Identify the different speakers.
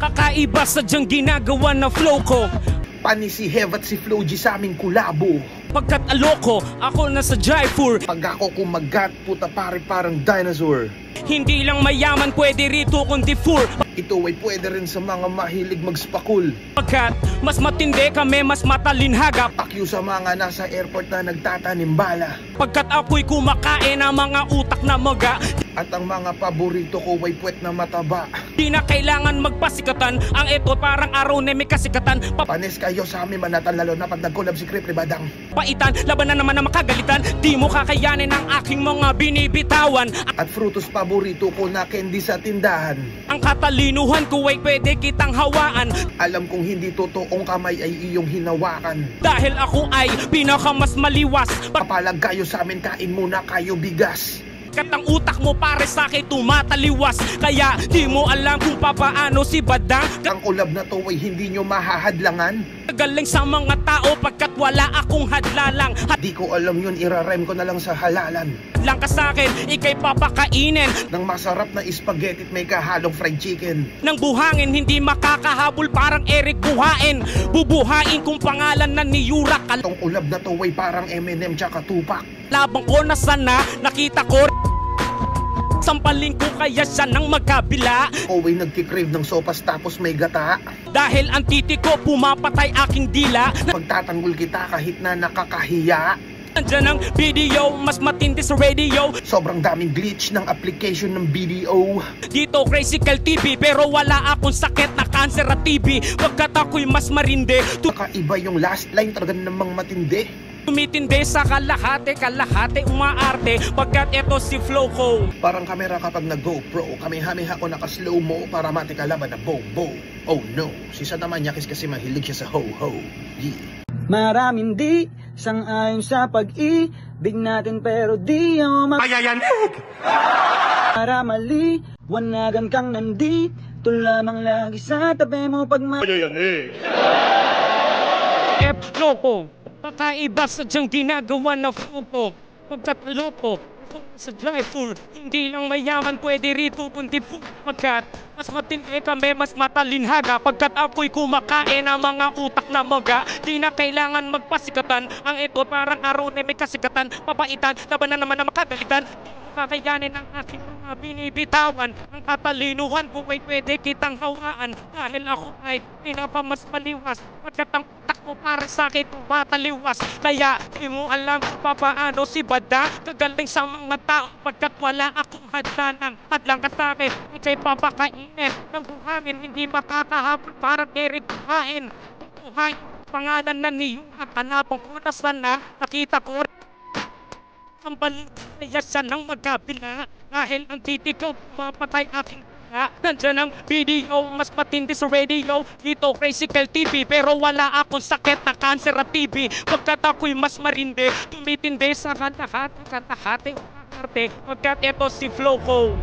Speaker 1: Kakaiba sadyang ginagawa na flow ko.
Speaker 2: Pani si Hev at si Flo G sa aming kulabo.
Speaker 1: Pagkat aloko, ako nasa Jaipur.
Speaker 2: Pag ako kumagat, puta pare parang dinosaur.
Speaker 1: Hindi lang mayaman pwede rito kundi fool.
Speaker 2: Ito ay pwede rin sa mga mahilig magspakul.
Speaker 1: Pagkat mas matindi kami, mas matalinhaga.
Speaker 2: Akyu sa mga nasa airport na nagtatanimbala.
Speaker 1: Pagkat ako'y kumakain ng mga utak na maga.
Speaker 2: At ang mga paborito ko ay puwet na mataba.
Speaker 1: Di na kailangan magpasikatan. Ang ito parang araw na may kasikatan.
Speaker 2: Panis kayo sa amin manatan, lalo na pag nag-collab si Crip Ribadang.
Speaker 1: Paitan, laban na naman na makagalitan. Di mo kakayanin ang aking mga binibitawan.
Speaker 2: At frutos paborito ko na candy sa tindahan.
Speaker 1: Ang katalinuhan ko ay pwede kitang hawaan.
Speaker 2: Alam kong hindi totoong kamay ay iyong hinawakan.
Speaker 1: Dahil ako ay pinakamas maliwas.
Speaker 2: Papalag kayo sa amin, kain muna kayo bigas.
Speaker 1: Kat ang utak mo pare sa akin tumataliwas. Kaya di mo alam kung papaano si Badang.
Speaker 2: Ang ulab na to ay hindi nyo mahahadlangan.
Speaker 1: Galing sa mga tao pagkat wala akong hadlalang.
Speaker 2: Di ko alam yun, irarem ko na lang sa halalan.
Speaker 1: Lang ka sa akin, ikay papakainin
Speaker 2: ng masarap na spaghetti at may kahalong fried chicken.
Speaker 1: Nang buhangin, hindi makakahabol parang Eric Buhain. Bubuhain kung pangalan na ni Yura.
Speaker 2: Tong ulab na to ay parang Eminem tsaka Tupac.
Speaker 1: Labang ko na sana, nakita ko. Sampaling ko kaya siya ng magkabila.
Speaker 2: Oway nagkikrave ng sopas tapos may gata.
Speaker 1: Dahil ang titi ko pumapatay aking dila.
Speaker 2: Pagtatanggol kita kahit na nakakahiya.
Speaker 1: Nandiyan ang video, mas matindi sa radio.
Speaker 2: Sobrang daming glitch ng application ng video.
Speaker 1: Dito Crazycal TV, pero wala akong sakit na cancer at TB. Pagkat ako'y mas marindi.
Speaker 2: Kakaiba yung last line, talaga namang matindi.
Speaker 1: Tumitindi sa kalahati, kalahati umaarte. Pagkat ito si flow ko.
Speaker 2: Parang kamera kapag nag-GoPro. Kami-hami ako naka-slow mo para mati kalaban na bow-bow. Oh no, si Sada Manyakis kasi mahilig siya sa ho-ho. Yeah.
Speaker 3: Maraming di sang-ayon sa pag-ibig natin, pero di ako
Speaker 2: Payayanig!
Speaker 3: para mali, wanagan kang nandito lamang lagi sa tabi mo pag
Speaker 2: Payayanig!
Speaker 1: Flow ko. Kakaiba sadyang ginagawa na flow ko. Pagkat loko sa Jaipur, hindi lang mayaman pwede rito kundi pagkat mas matindi kami, mas matalinhaga. Pagkat ako'y kumakain ng mga utak na maga. Di na kailangan magpasikatan. Ang ito parang araw na may kasikatan. Papaitan, laban na naman na makagalitan. Kakayanin ang aking mga binibitawan. Ang katalinuhan ko ay pwede kitang hawaan. Dahil ako ay pinapamas maliwas. Pagkat ang utak mo para sa akin tumataliwas. Kaya di mo alam kung papaano si Badang. Kagaling sa mga tao pagkat wala akong hadlanang. Hadlang ka sa akin, ikay papakainin. Nang buhangin, hindi makakahabol para Eric Buhain. Buhain, pangalan na niyo at hanapang ko na sana. Nakita ko ang balaya siya ng magkabila. Dahil ang titi ko mapatay aking na. Nandiyan ang video, mas matindi sa radio. Dito Crazycal TV, pero wala akong sakit na cancer at TB. Pagkat ako'y mas marindi, tumitindi sa kalahati, kalahati, pagkat ito si flow ko.